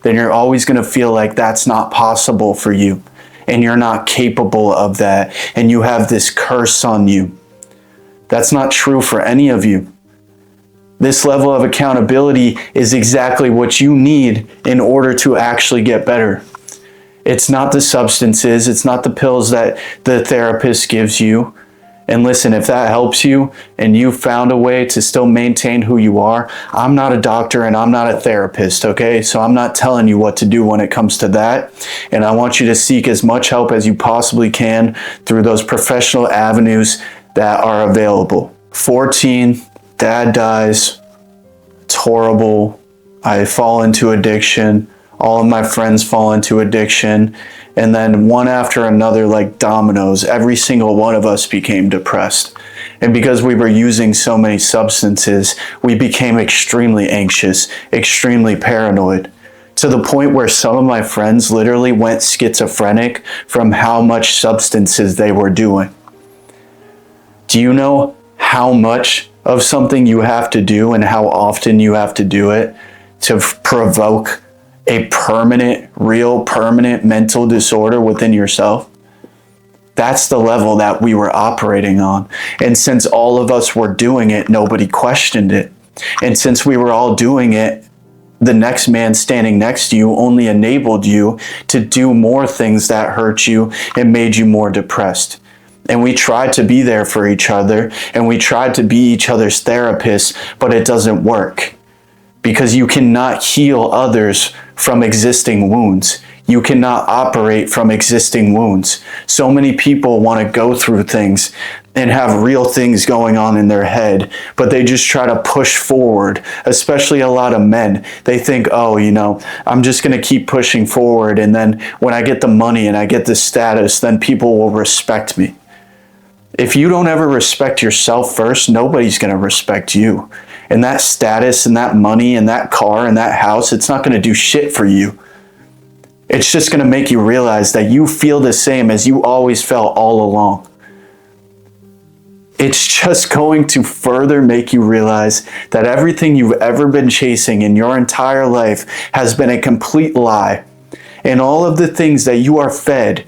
then you're always going to feel like that's not possible for you and you're not capable of that and you have this curse on you. That's not true for any of you. This level of accountability is exactly what you need in order to actually get better. It's not the substances, it's not the pills that the therapist gives you. And listen, if that helps you and you found a way to still maintain who you are, I'm not a doctor and I'm not a therapist, okay? So I'm not telling you what to do when it comes to that. And I want you to seek as much help as you possibly can through those professional avenues that are available. 14, dad dies. It's horrible. I fall into addiction. All of my friends fall into addiction. And then one after another, like dominoes, every single one of us became depressed. And because we were using so many substances, we became extremely anxious, extremely paranoid, to the point where some of my friends literally went schizophrenic from how much substances they were doing. Do you know how much of something you have to do and how often you have to do it to provoke a permanent mental disorder within yourself? That's the level that we were operating on. And since all of us were doing it, nobody questioned it. And since we were all doing it, the next man standing next to you only enabled you to do more things that hurt you and made you more depressed. And we tried to be there for each other and we tried to be each other's therapists, but it doesn't work. Because you cannot heal others from existing wounds. You cannot operate from existing wounds. So many people want to go through things and have real things going on in their head, but they just try to push forward, especially a lot of men. They think, oh, I'm just going to keep pushing forward, and then when I get the money and I get the status, then people will respect me. If you don't ever respect yourself first, nobody's going to respect you. And that status and that money and that car and that house, it's not going to do shit for you. It's just going to make you realize that you feel the same as you always felt all along. It's just going to further make you realize that everything you've ever been chasing in your entire life has been a complete lie. And all of the things that you are fed,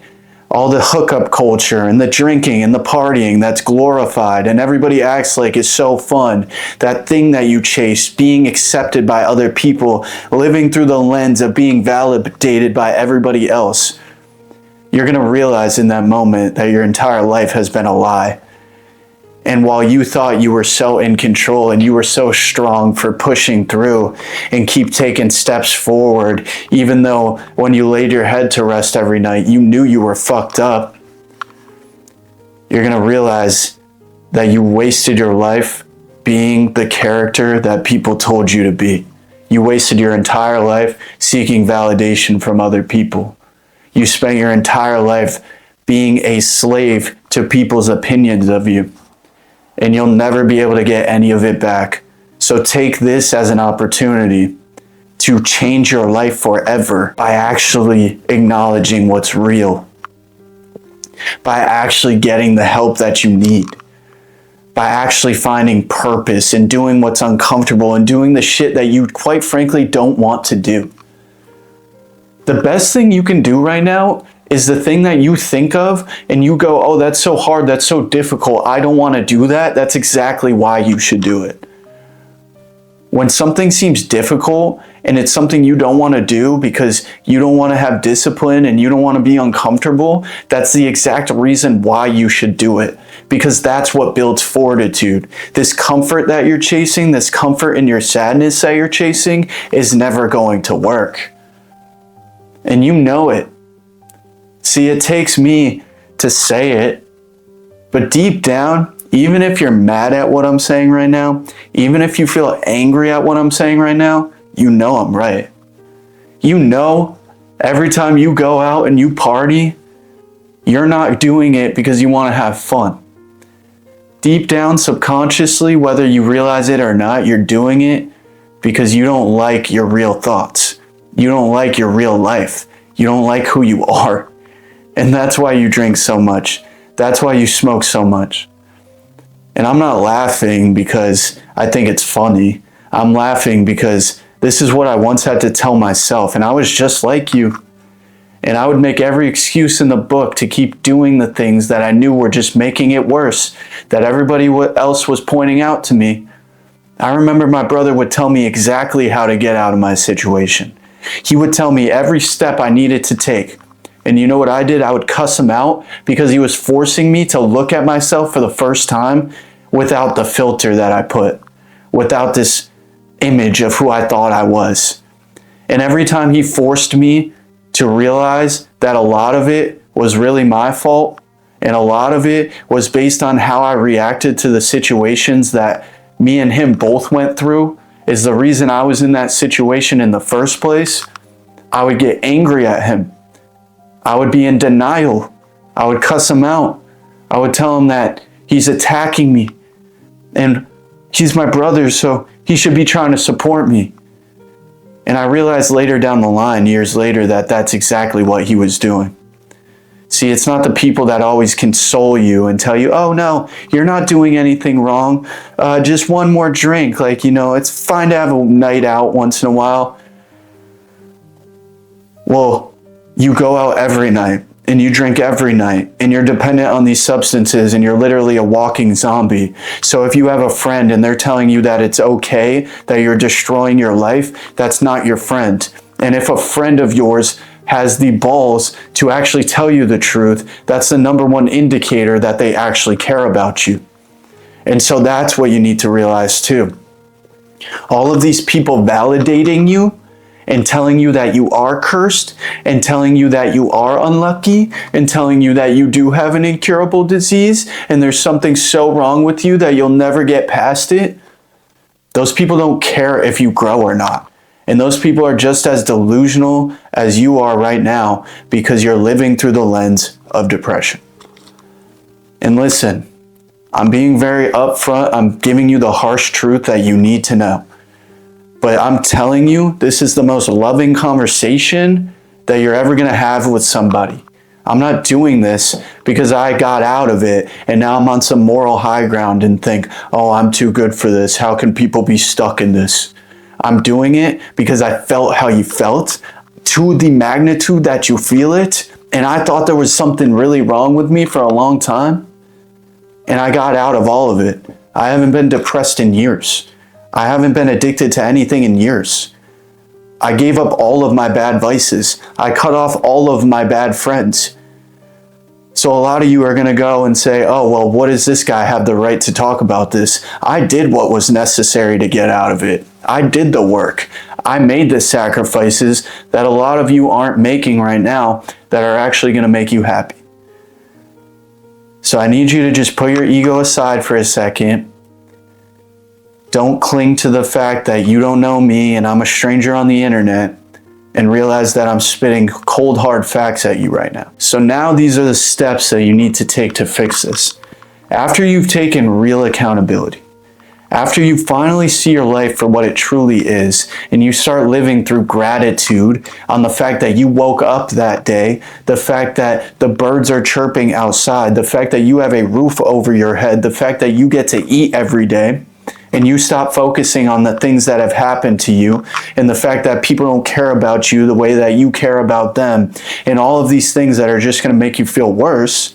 all the hookup culture and the drinking and the partying that's glorified and everybody acts like it's so fun. That thing that you chase, being accepted by other people, living through the lens of being validated by everybody else. You're going to realize in that moment that your entire life has been a lie. And while you thought you were so in control and you were so strong for pushing through and keep taking steps forward, even though when you laid your head to rest every night, you knew you were fucked up, you're going to realize that you wasted your life being the character that people told you to be. You wasted your entire life seeking validation from other people. You spent your entire life being a slave to people's opinions of you. And you'll never be able to get any of it back. So take this as an opportunity to change your life forever by actually acknowledging what's real, by actually getting the help that you need, by actually finding purpose and doing what's uncomfortable and doing the shit that you quite frankly don't want to do. The best thing you can do right now is the thing that you think of and you go, oh, that's so hard, that's so difficult, I don't want to do that. That's exactly why you should do it. When something seems difficult and it's something you don't want to do because you don't want to have discipline and you don't want to be uncomfortable, that's the exact reason why you should do it. Because that's what builds fortitude. This comfort that you're chasing, this comfort in your sadness that you're chasing is never going to work. And you know it. See, it takes me to say it, but deep down, even if you're mad at what I'm saying right now, even if you feel angry at what I'm saying right now, you know I'm right. You know, every time you go out and you party, you're not doing it because you want to have fun. Deep down, subconsciously, whether you realize it or not, you're doing it because you don't like your real thoughts. You don't like your real life. You don't like who you are. And that's why you drink so much. That's why you smoke so much. And I'm not laughing because I think it's funny. I'm laughing because This is what I once had to tell myself, and I was just like you. And I would make every excuse in the book to keep doing the things that I knew were just making it worse, that everybody else was pointing out to me. I remember my brother would tell me exactly how to get out of my situation. He would tell me every step I needed to take. And you know what I did? I would cuss him out because he was forcing me to look at myself for the first time without the filter that I put, without this image of who I thought I was. And every time he forced me to realize that a lot of it was really my fault, and a lot of it was based on how I reacted to the situations that me and him both went through, is the reason I was in that situation in the first place, I would get angry at him. I would be in denial. I would cuss him out. I would tell him that he's attacking me and he's my brother, so he should be trying to support me. And I realized later down the line, years later, that that's exactly what he was doing. See, it's not the people that always console you and tell you, oh no, you're not doing anything wrong. Just one more drink. Like, it's fine to have a night out once in a while. Well, you go out every night and you drink every night and you're dependent on these substances and you're literally a walking zombie. So if you have a friend and they're telling you that it's okay, that you're destroying your life, that's not your friend. And if a friend of yours has the balls to actually tell you the truth, that's the number one indicator that they actually care about you. And so that's what you need to realize too. All of these people validating you and telling you that you are cursed, and telling you that you are unlucky, and telling you that you do have an incurable disease, and there's something so wrong with you that you'll never get past it, those people don't care if you grow or not. And those people are just as delusional as you are right now because you're living through the lens of depression. And listen, I'm being very upfront. I'm giving you the harsh truth that you need to know. But I'm telling you, this is the most loving conversation that you're ever going to have with somebody. I'm not doing this because I got out of it and now I'm on some moral high ground and think, oh, I'm too good for this. How can people be stuck in this? I'm doing it because I felt how you felt to the magnitude that you feel it. And I thought there was something really wrong with me for a long time. And I got out of all of it. I haven't been depressed in years. I haven't been addicted to anything in years. I gave up all of my bad vices. I cut off all of my bad friends. So a lot of you are going to go and say, oh, well, what does this guy have the right to talk about this? I did what was necessary to get out of it. I did the work. I made the sacrifices that a lot of you aren't making right now that are actually going to make you happy. So I need you to just put your ego aside for a second. Don't cling to the fact that you don't know me and I'm a stranger on the internet, and realize that I'm spitting cold hard facts at you right now. So now these are the steps that you need to take to fix this. After you've taken real accountability, after you finally see your life for what it truly is, and you start living through gratitude on the fact that you woke up that day, the fact that the birds are chirping outside, the fact that you have a roof over your head, the fact that you get to eat every day, and you stop focusing on the things that have happened to you and the fact that people don't care about you the way that you care about them and all of these things that are just going to make you feel worse,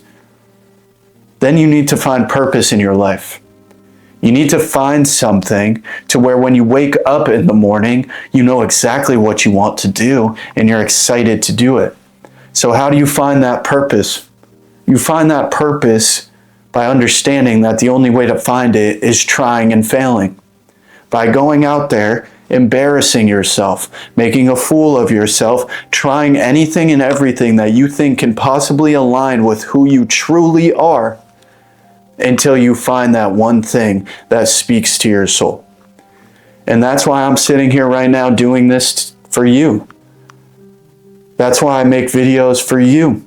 then you need to find purpose in your life. You need to find something to where when you wake up in the morning, you know exactly what you want to do and you're excited to do it. So how do you find that purpose? You find that purpose by understanding that the only way to find it is trying and failing. By going out there, embarrassing yourself, making a fool of yourself, trying anything and everything that you think can possibly align with who you truly are until you find that one thing that speaks to your soul. And that's why I'm sitting here right now doing this for you. That's why I make videos for you,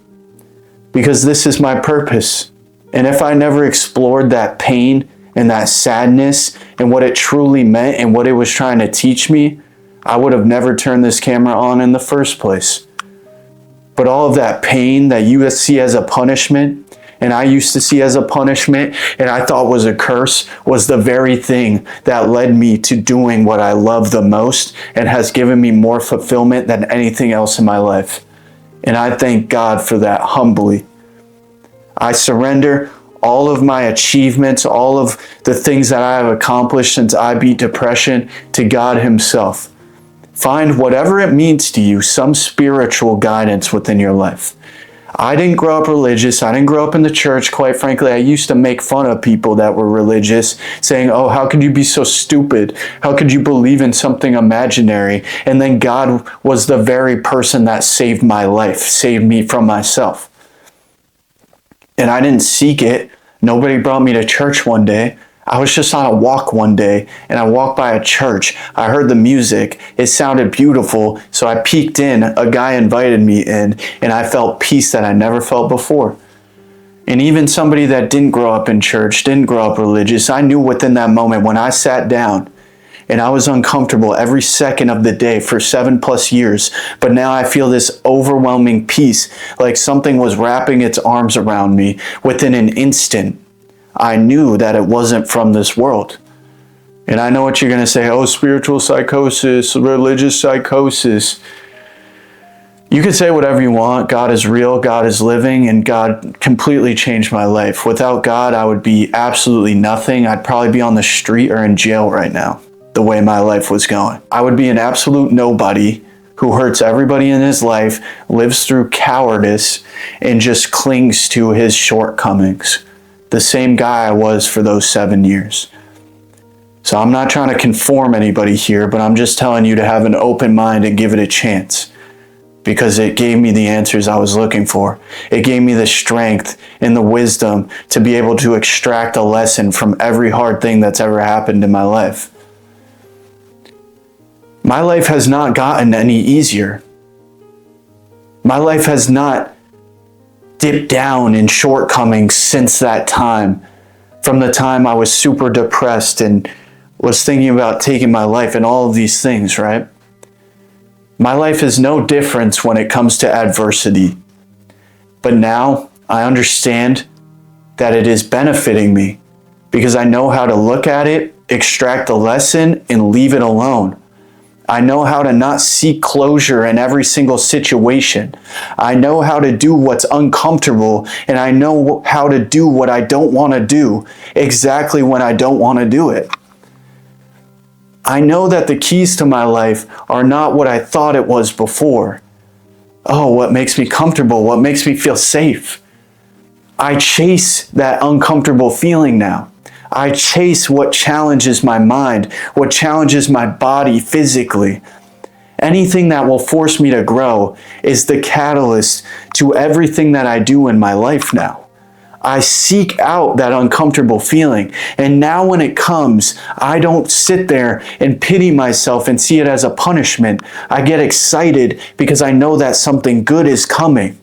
because this is my purpose. And if I never explored that pain and that sadness and what it truly meant and what it was trying to teach me, I would have never turned this camera on in the first place. But all of that pain that you see as a punishment and I used to see as a punishment and I thought was a curse was the very thing that led me to doing what I love the most and has given me more fulfillment than anything else in my life. And I thank God for that humbly. I surrender all of my achievements, all of the things that I have accomplished since I beat depression to God Himself. Find whatever it means to you, some spiritual guidance within your life. I didn't grow up religious. I didn't grow up in the church. Quite frankly, I used to make fun of people that were religious, saying, oh, how could you be so stupid? How could you believe in something imaginary? And then God was the very person that saved my life, saved me from myself. And I didn't seek it. Nobody brought me to church one day. I was just on a walk one day and I walked by a church. I heard the music. It sounded beautiful. So I peeked in. A guy invited me in and I felt peace that I never felt before. And even somebody that didn't grow up in church, didn't grow up religious, I knew within that moment when I sat down and I was uncomfortable every second of the day for 7+ years. But now I feel this overwhelming peace, like something was wrapping its arms around me within an instant. I knew that it wasn't from this world. And I know what you're going to say, oh, spiritual psychosis, religious psychosis. You can say whatever you want. God is real, God is living, and God completely changed my life. Without God, I would be absolutely nothing. I'd probably be on the street or in jail right now, the way my life was going. I would be an absolute nobody who hurts everybody in his life, lives through cowardice, and just clings to his shortcomings. The same guy I was for those 7 years. So I'm not trying to conform anybody here, but I'm just telling you to have an open mind and give it a chance, because it gave me the answers I was looking for. It gave me the strength and the wisdom to be able to extract a lesson from every hard thing that's ever happened in my life. My life has not gotten any easier. My life has not dipped down in shortcomings since that time, from the time I was super depressed and was thinking about taking my life and all of these things, right? My life is no different when it comes to adversity. But now I understand that it is benefiting me because I know how to look at it, extract the lesson, and leave it alone. I know how to not seek closure in every single situation. I know how to do what's uncomfortable, and I know how to do what I don't want to do exactly when I don't want to do it. I know that the keys to my life are not what I thought it was before. Oh, what makes me comfortable? What makes me feel safe? I chase that uncomfortable feeling now. I chase what challenges my mind, what challenges my body physically. Anything that will force me to grow is the catalyst to everything that I do in my life now. I seek out that uncomfortable feeling. And now when it comes, I don't sit there and pity myself and see it as a punishment. I get excited because I know that something good is coming.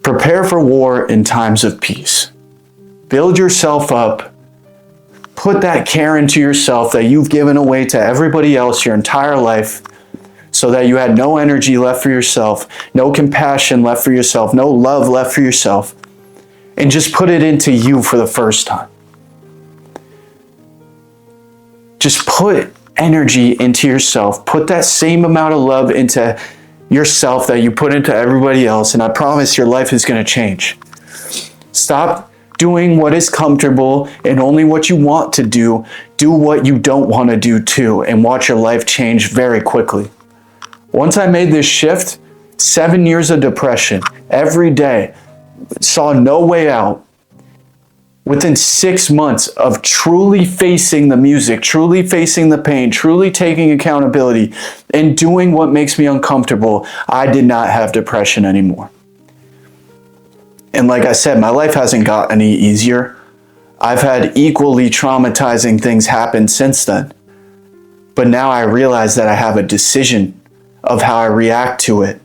Prepare for war in times of peace. Build yourself up. Put that care into yourself that you've given away to everybody else your entire life, so that you had no energy left for yourself, no compassion left for yourself, no love left for yourself, and just put it into you for the first time. Just put energy into yourself. Put that same amount of love into yourself that you put into everybody else, and I promise your life is going to change. Stop doing what is comfortable and only what you want to do. Do what you don't want to do too, and watch your life change very quickly. Once I made this shift, 7 years of depression, every day, saw no way out. Within 6 months of truly facing the music, truly facing the pain, truly taking accountability, and doing what makes me uncomfortable, I did not have depression anymore. And like I said, my life hasn't got any easier. I've had equally traumatizing things happen since then. But now I realize that I have a decision of how I react to it.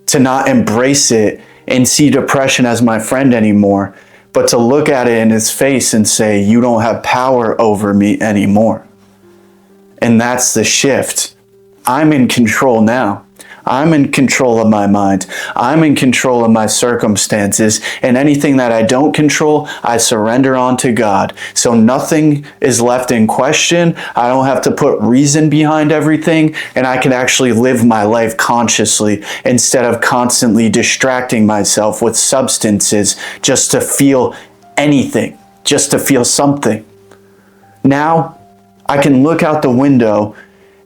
To not embrace it and see depression as my friend anymore, but to look at it in its face and say, you don't have power over me anymore. And that's the shift. I'm in control now. I'm in control of my mind. I'm in control of my circumstances. And anything that I don't control, I surrender on to God. So nothing is left in question. I don't have to put reason behind everything. And I can actually live my life consciously instead of constantly distracting myself with substances just to feel anything, just to feel something. Now, I can look out the window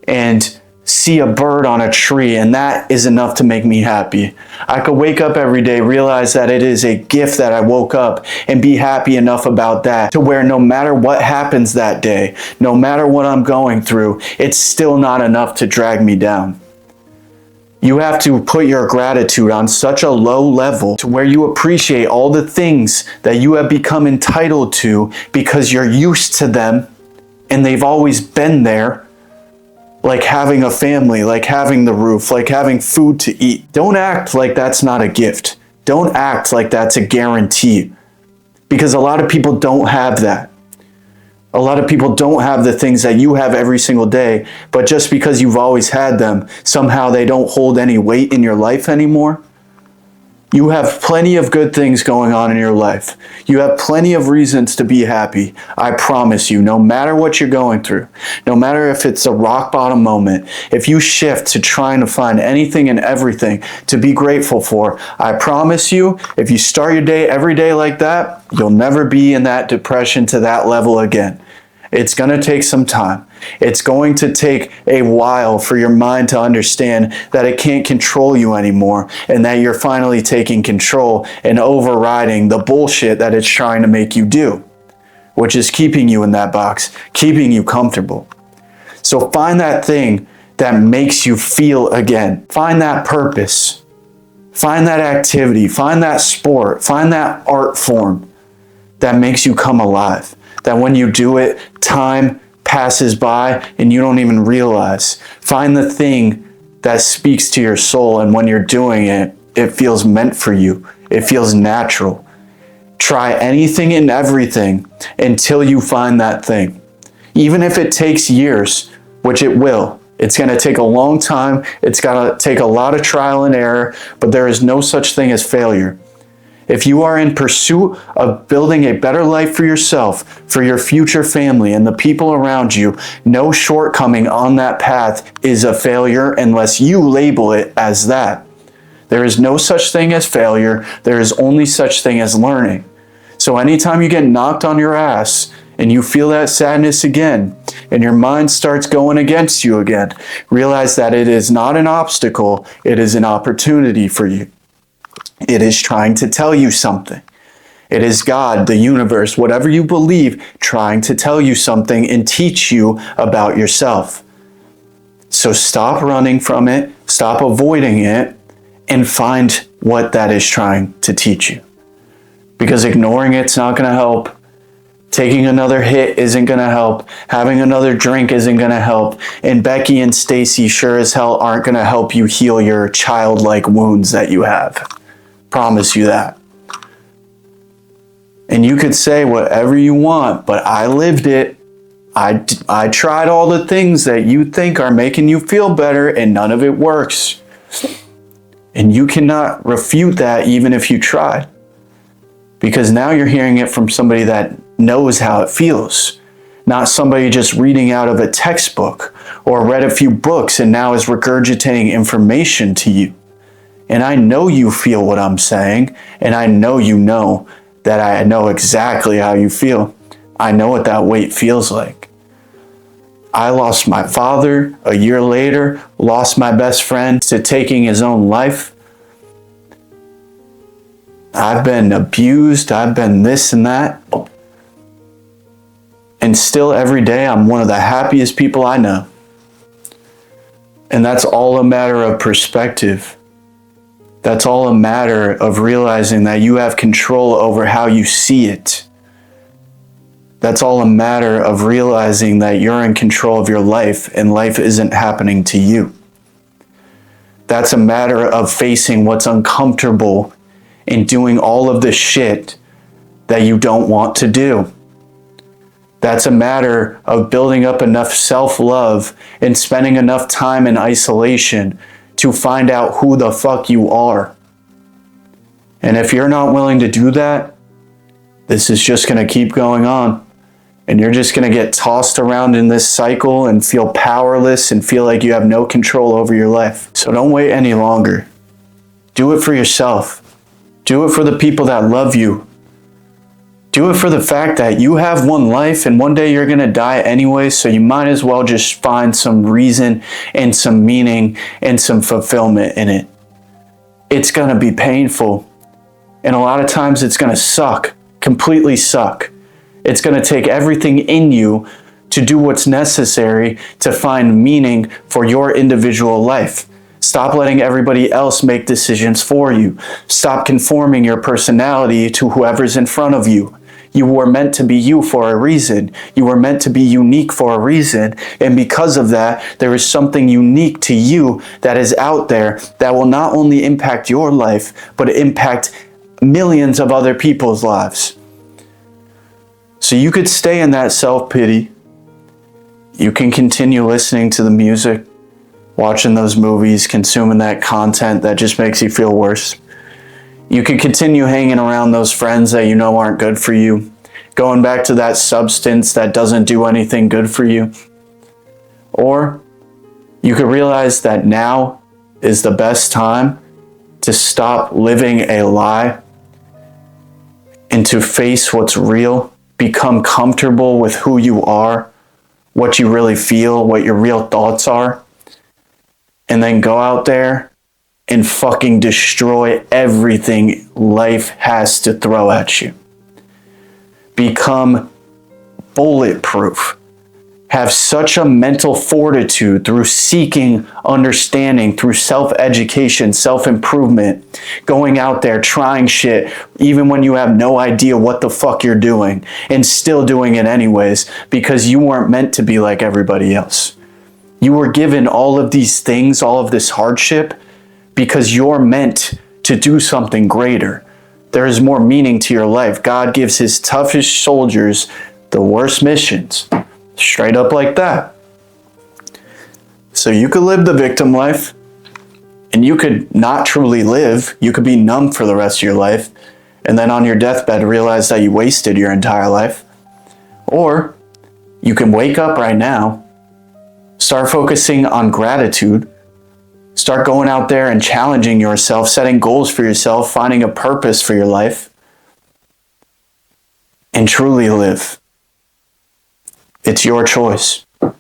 and see a bird on a tree, and that is enough to make me happy. I could wake up every day, realize that it is a gift that I woke up, and be happy enough about that to where no matter what happens that day, no matter what I'm going through, it's still not enough to drag me down. You have to put your gratitude on such a low level to where you appreciate all the things that you have become entitled to because you're used to them and they've always been there. Like having a family, like having the roof, like having food to eat. Don't act like that's not a gift. Don't act like that's a guarantee. Because a lot of people don't have that. A lot of people don't have the things that you have every single day, but just because you've always had them, somehow they don't hold any weight in your life anymore. You have plenty of good things going on in your life. You have plenty of reasons to be happy. I promise you, no matter what you're going through, no matter if it's a rock bottom moment, if you shift to trying to find anything and everything to be grateful for, I promise you, if you start your day every day like that, you'll never be in that depression to that level again. It's going to take some time. It's going to take a while for your mind to understand that it can't control you anymore and that you're finally taking control and overriding the bullshit that it's trying to make you do, which is keeping you in that box, keeping you comfortable. So find that thing that makes you feel again. Find that purpose. Find that activity. Find that sport. Find that art form that makes you come alive. That when you do it, time passes by and you don't even realize. Find the thing that speaks to your soul, and when you're doing it, it feels meant for you. It feels natural. Try anything and everything until you find that thing. Even if it takes years, which it will. It's going to take a long time. It's going to take a lot of trial and error, but there is no such thing as failure. If you are in pursuit of building a better life for yourself, for your future family, and the people around you, no shortcoming on that path is a failure unless you label it as that. There is no such thing as failure. There is only such thing as learning. So anytime you get knocked on your ass and you feel that sadness again, and your mind starts going against you again, realize that it is not an obstacle. It is an opportunity for you. It is trying to tell you something. It is God, the universe, whatever you believe, trying to tell you something and teach you about yourself. So stop running from it, stop avoiding it, and find what that is trying to teach you. Because ignoring it's not going to help. Taking another hit isn't going to help. Having another drink isn't going to help. And Becky and Stacy sure as hell aren't going to help you heal your childlike wounds that you have. Promise you that. And you could say whatever you want, but I lived it. I tried all the things that you think are making you feel better, and none of it works. And you cannot refute that even if you try. Because now you're hearing it from somebody that knows how it feels. Not somebody just reading out of a textbook or read a few books and now is regurgitating information to you. And I know you feel what I'm saying, and I know that I know exactly how you feel. I know what that weight feels like. I lost my father a year later, lost my best friend to taking his own life. I've been abused, I've been this and that. And still every day I'm one of the happiest people I know. And that's all a matter of perspective. That's all a matter of realizing that you have control over how you see it. That's all a matter of realizing that you're in control of your life and life isn't happening to you. That's a matter of facing what's uncomfortable and doing all of the shit that you don't want to do. That's a matter of building up enough self-love and spending enough time in isolation to find out who the fuck you are. And if you're not willing to do that, this is just going to keep going on. And you're just going to get tossed around in this cycle and feel powerless and feel like you have no control over your life. So don't wait any longer. Do it for yourself. Do it for the people that love you. Do it for the fact that you have one life and one day you're going to die anyway, so you might as well just find some reason and some meaning and some fulfillment in it. It's going to be painful. And a lot of times it's going to suck, completely suck. It's going to take everything in you to do what's necessary to find meaning for your individual life. Stop letting everybody else make decisions for you. Stop conforming your personality to whoever's in front of you. You were meant to be you for a reason. You were meant to be unique for a reason. And because of that, there is something unique to you that is out there that will not only impact your life, but impact millions of other people's lives. So you could stay in that self-pity. You can continue listening to the music, watching those movies, consuming that content that just makes you feel worse. You can continue hanging around those friends that you know aren't good for you, going back to that substance that doesn't do anything good for you. Or you could realize that now is the best time to stop living a lie and to face what's real, become comfortable with who you are, what you really feel, what your real thoughts are, and then go out there and fucking destroy everything life has to throw at you. Become bulletproof. Have such a mental fortitude through seeking understanding, through self-education, self-improvement, going out there, trying shit, even when you have no idea what the fuck you're doing, and still doing it anyways, because you weren't meant to be like everybody else. You were given all of these things, all of this hardship, because you're meant to do something greater. There is more meaning to your life. God gives his toughest soldiers the worst missions. Straight up like that. So you could live the victim life, and you could not truly live. You could be numb for the rest of your life, and then on your deathbed realize that you wasted your entire life. Or you can wake up right now, start focusing on gratitude, start going out there and challenging yourself, setting goals for yourself, finding a purpose for your life, and truly live. It's your choice.